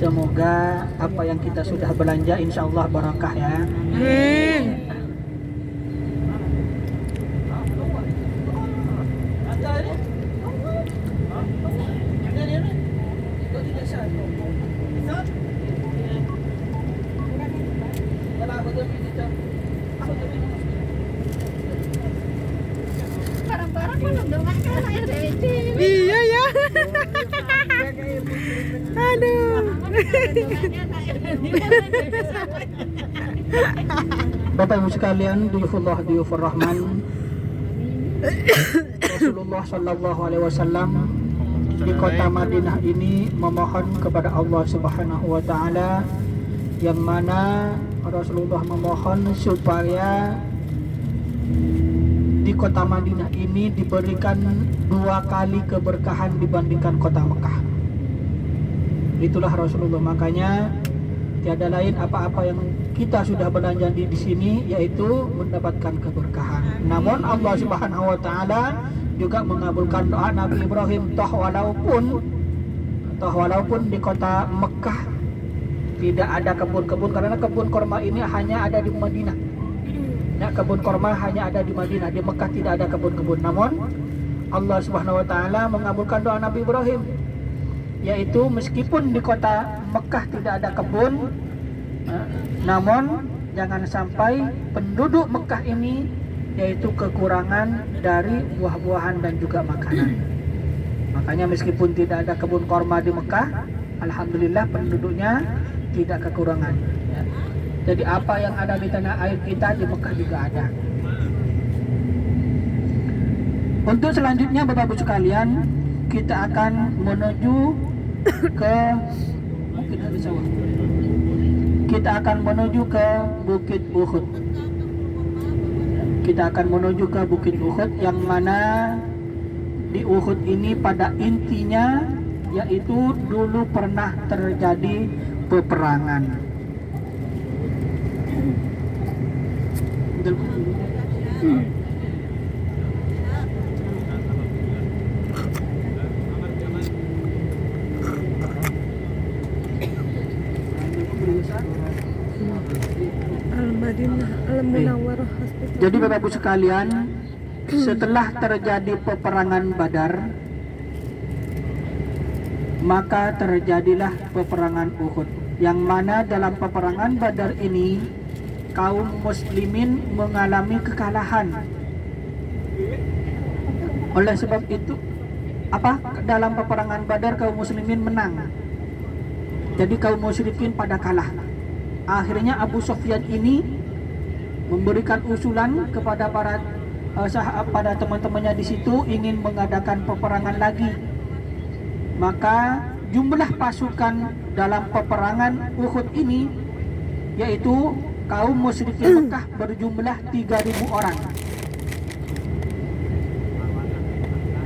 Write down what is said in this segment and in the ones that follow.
Semoga apa yang kita sudah belanja insya Allah barakah ya. Amin. Barang-barang mana dengan kan air DC. Iya ya. Aduh. Bapak Ibu sekalian, diyufullah diyufur rahman. Rasulullah Shallallahu Alaihi Wasallam di kota Madinah ini memohon kepada Allah Subhanahu Wa Taala, yang mana Rasulullah memohon supaya di kota Madinah ini diberikan 2 kali keberkahan dibandingkan kota Mekah. Itulah Rasulullah, makanya tiada lain apa-apa yang kita sudah belanja di sini yaitu mendapatkan keberkahan. Namun Allah Subhanahu Wa Taala juga mengabulkan doa Nabi Ibrahim, toh walaupun di kota Mekah tidak ada kebun-kebun, karena kebun korma ini hanya ada di Madinah. Ya, kebun korma hanya ada di Madinah, di Mekah tidak ada kebun-kebun. Namun Allah Subhanahu Wa Taala mengabulkan doa Nabi Ibrahim, yaitu meskipun di kota Mekah tidak ada kebun, namun jangan sampai penduduk Mekah ini yaitu kekurangan dari buah-buahan dan juga makanan. Makanya meskipun tidak ada kebun korma di Mekah, alhamdulillah penduduknya tidak kekurangan. Ya. Jadi apa yang ada di tanah air kita di Mekah juga ada. Untuk selanjutnya Bapak Ibu sekalian, kita akan menuju ke mungkin ada sawah. Kita akan menuju ke Bukit Uhud. Kita akan menuju ke Bukit Uhud, yang mana di Uhud ini pada intinya yaitu dulu pernah terjadi peperangan. Al-Madinah Al-Munawwarah Hospital. Jadi Bapak Ibu sekalian, setelah terjadi peperangan Badar, maka terjadilah peperangan Uhud, yang mana dalam peperangan Badar ini kaum muslimin mengalami kekalahan. Oleh sebab itu, dalam peperangan Badar kaum muslimin menang. Jadi kaum musyrikin pada kalah. Akhirnya Abu Sufyan ini memberikan usulan kepada pada teman-temannya di situ ingin mengadakan peperangan lagi. Maka jumlah pasukan dalam peperangan Uhud ini yaitu kaum musyrikin Mekah berjumlah 3.000 orang.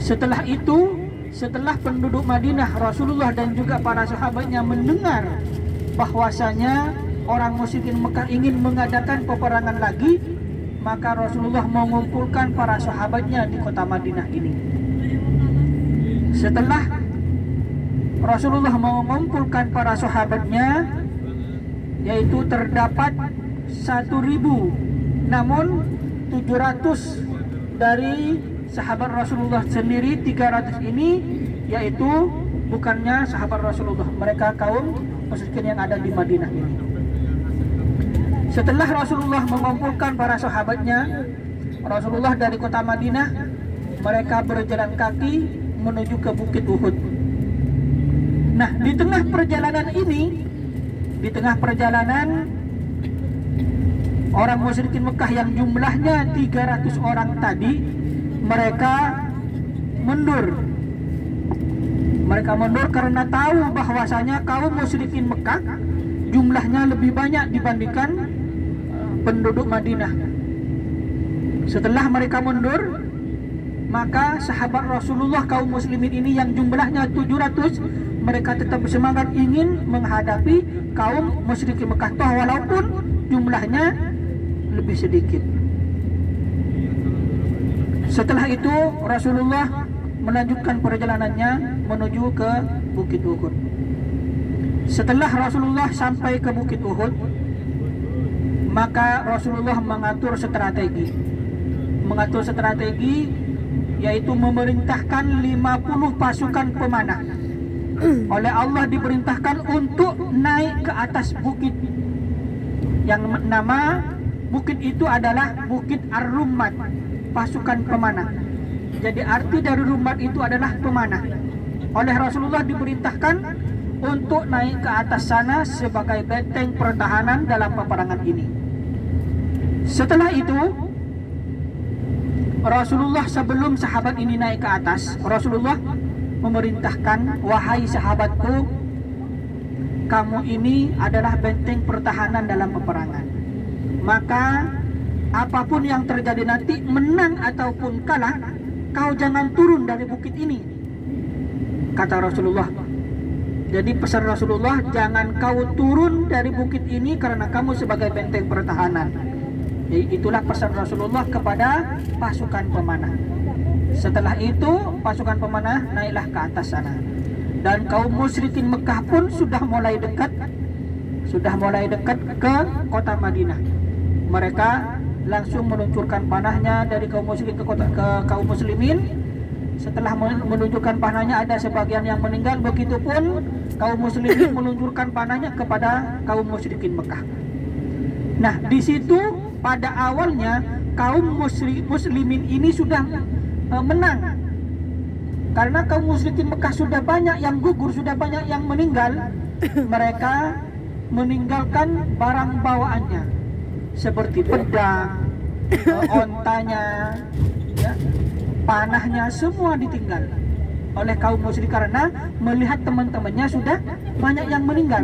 Setelah itu, setelah penduduk Madinah, Rasulullah dan juga para sahabatnya mendengar bahwasanya orang musyrikin Mekah ingin mengadakan peperangan lagi, maka Rasulullah mengumpulkan para sahabatnya di kota Madinah ini. Setelah Rasulullah mengumpulkan para sahabatnya, yaitu terdapat 1.000, namun 700 dari sahabat Rasulullah sendiri, 300 ini yaitu bukannya sahabat Rasulullah, mereka kaum musyrikin yang ada di Madinah ini. Setelah Rasulullah mengumpulkan para sahabatnya, Rasulullah dari kota Madinah, mereka berjalan kaki menuju ke Bukit Uhud. Nah, di tengah perjalanan orang musyrikin Mekah yang jumlahnya 300 orang tadi, mereka mundur. Mereka mundur karena tahu bahwasanya kaum musyrikin Mekah jumlahnya lebih banyak dibandingkan penduduk Madinah. Setelah mereka mundur, maka sahabat Rasulullah kaum muslimin ini yang jumlahnya 700, mereka tetap bersemangat ingin menghadapi kaum musyrikin Mekah, toh walaupun jumlahnya lebih sedikit. Setelah itu Rasulullah melanjutkan perjalanannya menuju ke Bukit Uhud. Setelah Rasulullah sampai ke Bukit Uhud, maka Rasulullah mengatur strategi, yaitu memerintahkan 50 pasukan pemanah. Oleh Allah diperintahkan untuk naik ke atas bukit, yang nama bukit itu adalah Bukit Ar-Rummat, pasukan pemanah. Jadi arti dari rummat itu adalah pemanah. Oleh Rasulullah diperintahkan untuk naik ke atas sana sebagai benteng pertahanan dalam peperangan ini. Setelah itu, Rasulullah sebelum sahabat ini naik ke atas, Rasulullah memerintahkan, wahai sahabatku, kamu ini adalah benteng pertahanan dalam peperangan. Maka apapun yang terjadi nanti, menang ataupun kalah, kau jangan turun dari bukit ini, kata Rasulullah. Jadi pesan Rasulullah, jangan kau turun dari bukit ini karena kamu sebagai benteng pertahanan. Jadi itulah pesan Rasulullah kepada pasukan pemanah. Setelah itu pasukan pemanah naiklah ke atas sana. Dan kaum musyrikin Mekah pun sudah mulai dekat ke kota Madinah. Mereka langsung meluncurkan panahnya dari kaum musyrikin ke kaum muslimin. Setelah menunjukkan panahnya, ada sebagian yang meninggal. Begitupun kaum muslimin meluncurkan panahnya kepada kaum musyrikin Mekah. Nah, di situ pada awalnya kaum muslimin ini sudah menang, karena kaum musyrikin Mekah sudah banyak yang gugur, sudah banyak yang meninggal. Mereka meninggalkan barang bawaannya seperti pedang, ontanya, ya, panahnya, semua ditinggal oleh kaum musyrik karena melihat teman-temannya sudah banyak yang meninggal.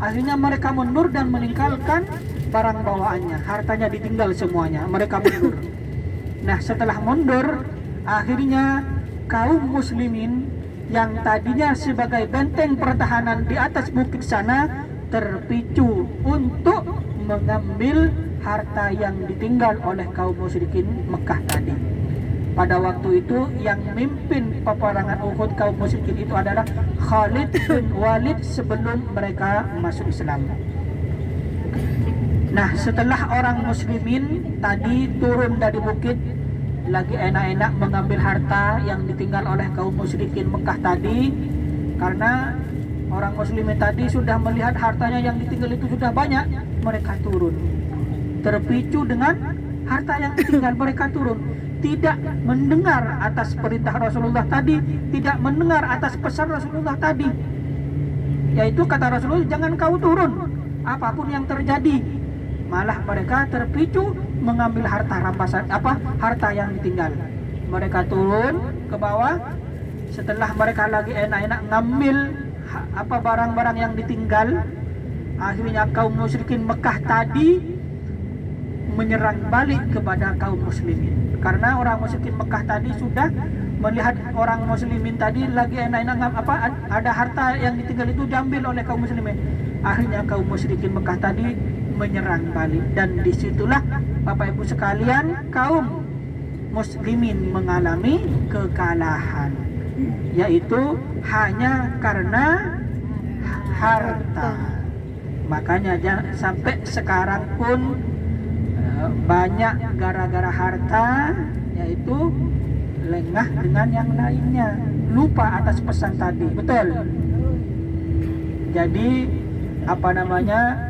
Akhirnya mereka mundur dan meninggalkan barang bawaannya, hartanya ditinggal semuanya, mereka mundur. Nah, setelah mundur, akhirnya kaum muslimin yang tadinya sebagai benteng pertahanan di atas bukit sana terpicu untuk mengambil harta yang ditinggal oleh kaum musyrikin Mekah tadi. Pada waktu itu yang memimpin peperangan Uhud kaum musyrikin itu adalah Khalid bin Walid sebelum mereka masuk Islam. Nah, setelah orang muslimin tadi turun dari bukit, lagi enak-enak mengambil harta yang ditinggal oleh kaum musyrikin Mekah tadi, karena orang muslimin tadi sudah melihat hartanya yang ditinggal itu sudah banyak, mereka turun. Terpicu dengan harta yang ditinggal, mereka turun. Tidak mendengar atas perintah Rasulullah tadi, tidak mendengar atas pesan Rasulullah tadi, yaitu kata Rasulullah, jangan kau turun apapun yang terjadi. Malah mereka terpicu mengambil harta rampasan, harta yang ditinggal. Mereka turun ke bawah. Setelah mereka lagi enak-enak ngambil barang-barang yang ditinggal, akhirnya kaum musyrikin Mekah tadi menyerang balik kepada kaum muslimin. Karena orang musyrikin Mekah tadi sudah melihat orang muslimin tadi lagi enak-enak ada harta yang ditinggal itu diambil oleh kaum muslimin. Akhirnya kaum musyrikin Mekah tadi menyerang balik, dan disitulah Bapak Ibu sekalian kaum muslimin mengalami kekalahan, yaitu hanya karena harta. Makanya sampai sekarang pun banyak gara-gara harta, yaitu lengah dengan yang lainnya, lupa atas pesan tadi. Betul. Jadi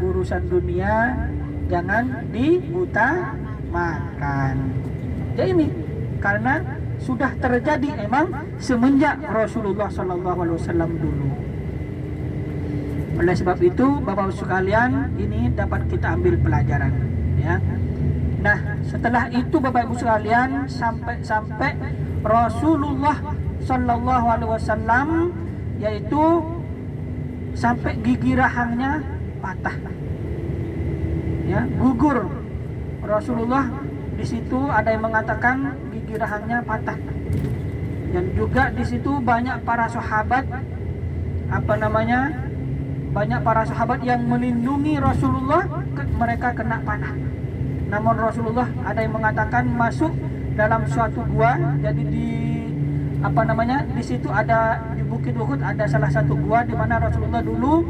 urusan dunia jangan dibutamakan. Jadi ini karena sudah terjadi emang semenjak Rasulullah SAW dulu. Oleh sebab itu Bapak sekalian, ini dapat kita ambil pelajaran, ya. Nah, setelah itu Bapak Ibu sekalian, sampai Rasulullah SAW, yaitu sampai gigi rahangnya patah, ya, gugur. Rasulullah di situ ada yang mengatakan gigi rahangnya patah, dan juga di situ banyak para sahabat banyak para sahabat yang melindungi Rasulullah, mereka kena panah. Namun Rasulullah ada yang mengatakan masuk dalam suatu gua, jadi di situ ada Bukit Uhud ada salah satu gua di mana Rasulullah dulu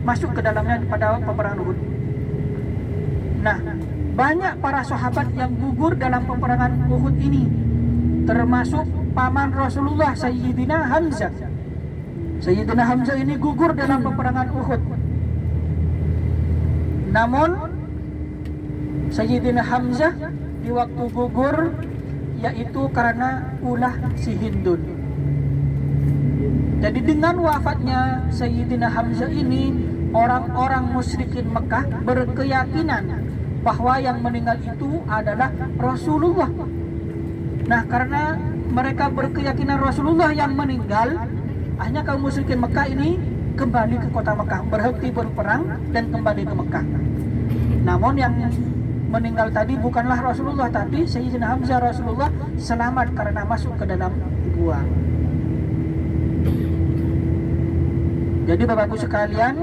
masuk ke dalamnya pada peperangan Uhud. Nah, banyak para sahabat yang gugur dalam peperangan Uhud ini, termasuk paman Rasulullah Sayyidina Hamzah. Sayyidina Hamzah ini gugur dalam peperangan Uhud. Namun Sayyidina Hamzah di waktu gugur yaitu karena ulah si Hindun. Jadi dengan wafatnya Sayyidina Hamzah ini, orang-orang musyrikin Mekah berkeyakinan bahwa yang meninggal itu adalah Rasulullah. Nah, karena mereka berkeyakinan Rasulullah yang meninggal, akhirnya kaum musyrikin Mekah ini kembali ke kota Mekah, berhenti berperang dan kembali ke Mekah. Namun yang meninggal tadi bukanlah Rasulullah, tapi Sayyidina Hamzah. Rasulullah selamat karena masuk ke dalam gua. Jadi Bapak Ibu sekalian,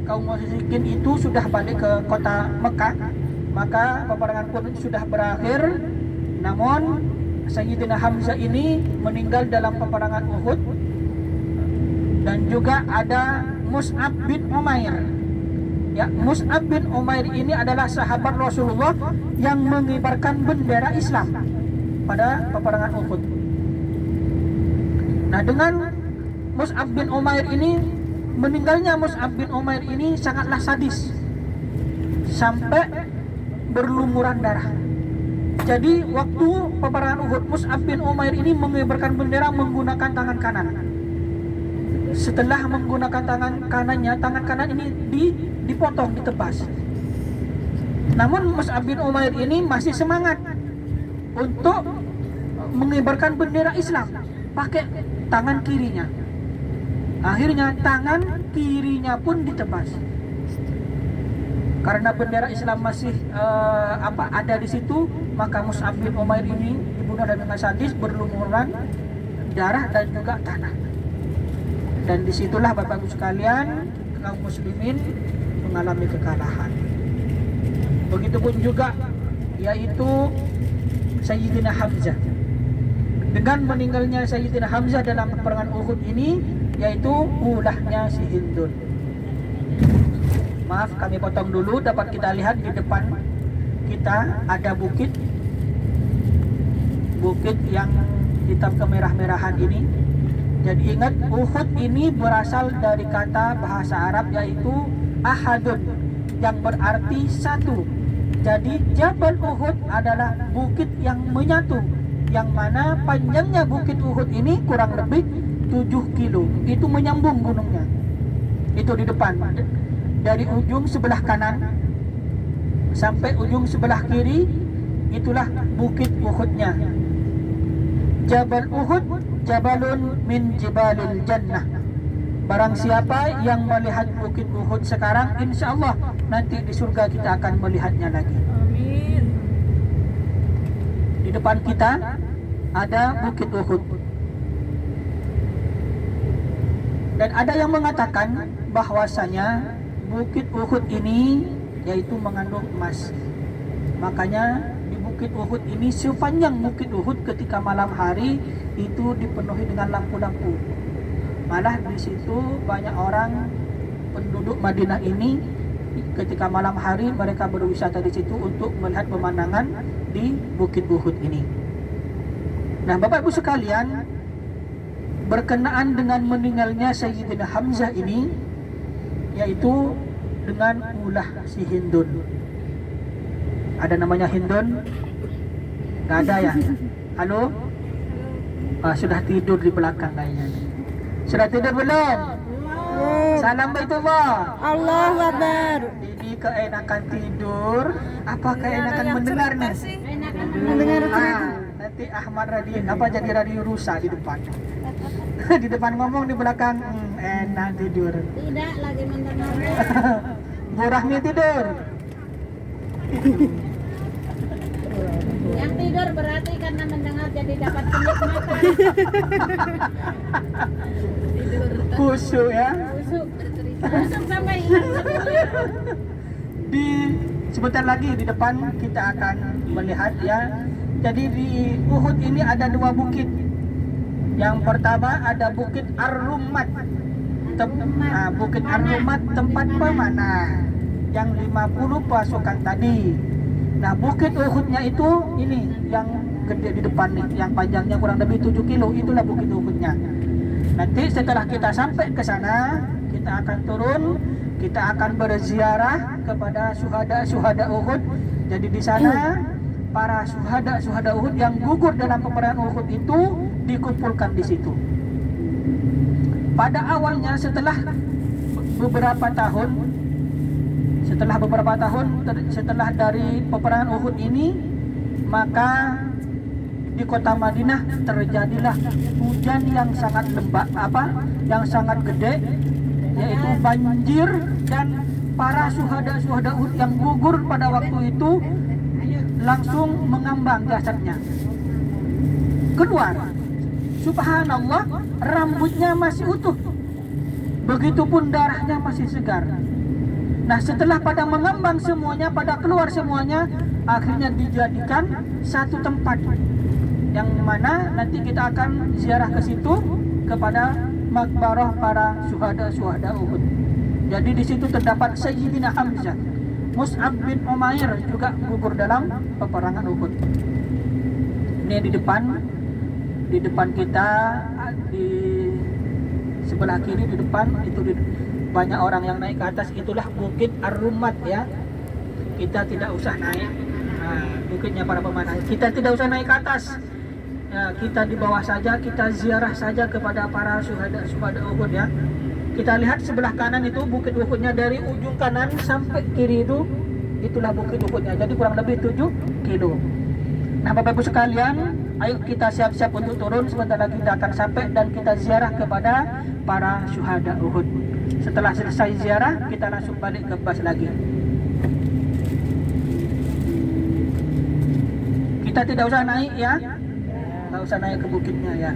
kaum musyrikin itu sudah balik ke kota Mekah, maka peperangan pun sudah berakhir. Namun Sayyidina Hamzah ini meninggal dalam peperangan Uhud. Dan juga ada Mus'ab bin Umair. Ya, Mus'ab bin Umair ini adalah sahabat Rasulullah yang mengibarkan bendera Islam pada peperangan Uhud. Nah, dengan Mus'ab bin Umair ini, meninggalnya Mus'ab bin Umair ini sangatlah sadis, sampai berlumuran darah. Jadi waktu peperangan Uhud, Mus'ab bin Umair ini mengibarkan bendera menggunakan tangan kanan. Setelah menggunakan tangan kanannya, tangan kanan ini dipotong, ditebas. Namun Mus'ab bin Umair ini masih semangat untuk mengibarkan bendera Islam pakai tangan kirinya. Akhirnya tangan kirinya pun ditebas. Karena bendera Islam masih ada di situ, maka Mus'ab bin Umair ini dibunuh dengan sadis, berlumuran darah dan juga tanah. Dan disitulah Bapak Ibu sekalian, kaum muslimin mengalami kekalahan. Begitupun juga yaitu Sayyidina Hamzah. Dengan meninggalnya Sayyidina Hamzah dalam peperangan Uhud ini, yaitu ulahnya si Hindun. Maaf, kami potong dulu. Dapat kita lihat di depan kita ada bukit yang hitam kemerah-merahan ini. Jadi ingat, Uhud ini berasal dari kata bahasa Arab yaitu ahadun, yang berarti satu. Jadi Jabal Uhud adalah bukit yang menyatu, yang mana panjangnya bukit Uhud ini kurang lebih 7 kilo. Itu menyambung gunungnya. Itu di depan. Dari ujung sebelah kanan sampai ujung sebelah kiri, itulah bukit Uhudnya. Jabal Uhud jabalun min jibalil jannah. Barang siapa yang melihat bukit Uhud sekarang, insya Allah nanti di surga kita akan melihatnya lagi. Amin. Di depan kita ada bukit Uhud. Dan ada yang mengatakan bahwasanya bukit Uhud ini yaitu mengandung emas. Makanya di bukit Uhud ini, sepanjang bukit Uhud ketika malam hari itu dipenuhi dengan lampu-lampu. Malah di situ banyak orang penduduk Madinah ini ketika malam hari mereka berwisata di situ untuk melihat pemandangan di bukit Uhud ini. Nah, Bapak Ibu sekalian, berkenaan dengan meninggalnya Sayyidina Hamzah ini, yaitu dengan ulah si Hindun. Ada namanya Hindun? Gak ada ya? Halo? Sudah tidur di belakang kayaknya. Sudah tidur belum? Salam Baitullah. Allahu Akbar. Ini keenakan tidur, apa keenakan mendengar nih? Mendengar Nanti Ahmad radio, apa jadi radio rusak di depan. Di depan ngomong, di belakang enak tidur. Tidak lagi mendengar. Bu Rahmi tidur. Yang tidur berarti karena mendengar jadi dapat kenikmatan. Khusyuk ya. Usuk sampai ingat. Di sebentar lagi di depan kita akan melihat ya. Jadi di Uhud ini ada 2 bukit. Yang pertama ada Bukit Ar-Rummat. Bukit Ar-Rummat tempat pemanah yang 50 pasukan tadi. Nah, Bukit Uhudnya itu ini yang gede di depan nih, yang panjangnya kurang lebih 7 kilo, itulah Bukit Uhudnya. Nanti setelah kita sampai ke sana, kita akan turun, kita akan berziarah kepada syuhada Uhud. Jadi di sana para syuhada Uhud yang gugur dalam peperangan Uhud itu dikumpulkan di situ. Pada awalnya setelah beberapa tahun setelah dari peperangan Uhud ini, maka di kota Madinah terjadilah hujan yang sangat yang sangat gede, yaitu banjir, dan para syuhada Uhud yang gugur pada waktu itu langsung mengambang jasadnya keluar. Subhanallah, rambutnya masih utuh, begitupun darahnya masih segar. Nah, setelah pada mengambang semuanya, pada keluar semuanya, akhirnya dijadikan satu tempat yang mana nanti kita akan ziarah ke situ kepada makbarah para syuhada Uhud. Jadi di situ terdapat Sayyidina Hamzah, Mus'ab bin Umair juga gugur dalam peperangan Uhud. Ini di depan kita, di sebelah kiri di depan itu banyak orang yang naik ke atas, itulah Bukit Ar-Rummat ya. Kita tidak usah naik. Nah, bukitnya para pemanah. Kita tidak usah naik ke atas. Ya, kita di bawah saja, kita ziarah saja kepada para syuhada Uhud ya. Kita lihat sebelah kanan itu Bukit Uhudnya, dari ujung kanan sampai kiri itu, itulah Bukit Uhudnya. Jadi kurang lebih 7 kilo. Nah, Bapak Ibu sekalian, ayo kita siap-siap untuk turun. Sebentar lagi kita akan sampai dan kita ziarah kepada para syuhada Uhud. Setelah selesai ziarah, kita langsung balik ke bus lagi. Kita tidak usah naik ya, nggak usah naik ke bukitnya ya.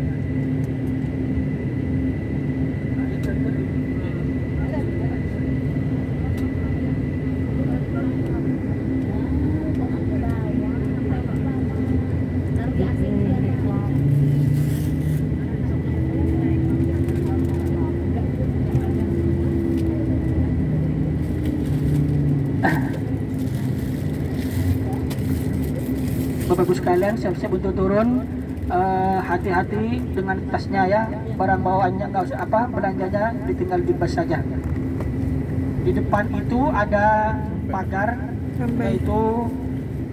Bapak Ibu sekalian, siap-siap untuk turun. Hati-hati dengan tasnya ya, barang bawaannya nggak usah belanjanya ditinggal di bus saja. Di depan itu ada pagar, yaitu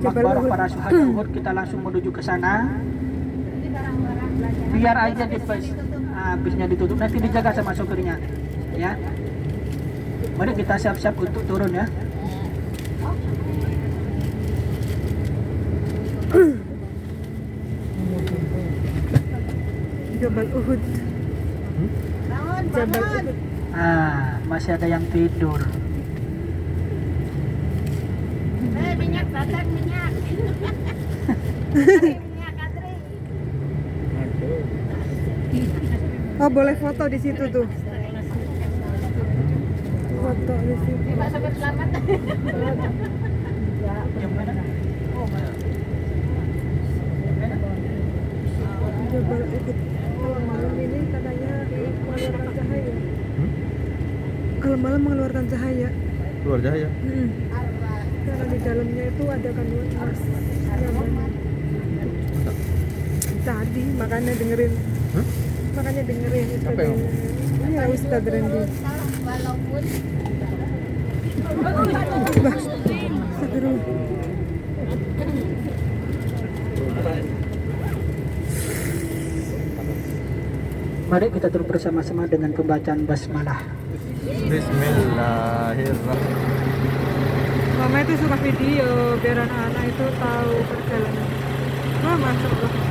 makbarah para syuhada Uhud. Kita langsung menuju ke sana. Biar aja di bus, bisnya ditutup, nanti dijaga sama sopirnya ya. Mari kita siap-siap untuk turun ya. Jabal Uhud. Jabal Uhud. Masih ada yang tidur. Minyak datang, minyak. Minyak Adri. Oh, boleh foto di situ tuh. Foto di situ. Pak Sobat selamat. Jabal Uhud. Kalau malam ini katanya mengeluarkan cahaya. Kalau malam mengeluarkan cahaya. Keluar cahaya. Karena di dalamnya itu ada kandungan emas. Tadi makanya dengerin. Makanya dengerin Apa yang? Iya, Ustaz Randy. Walaupun Astagfirullah. Mari kita turun bersama-sama dengan pembacaan basmalah. Bismillahirrahmanirrahim. Mama itu suka video biar anak-anak itu tahu perjalanan. Masya Allah.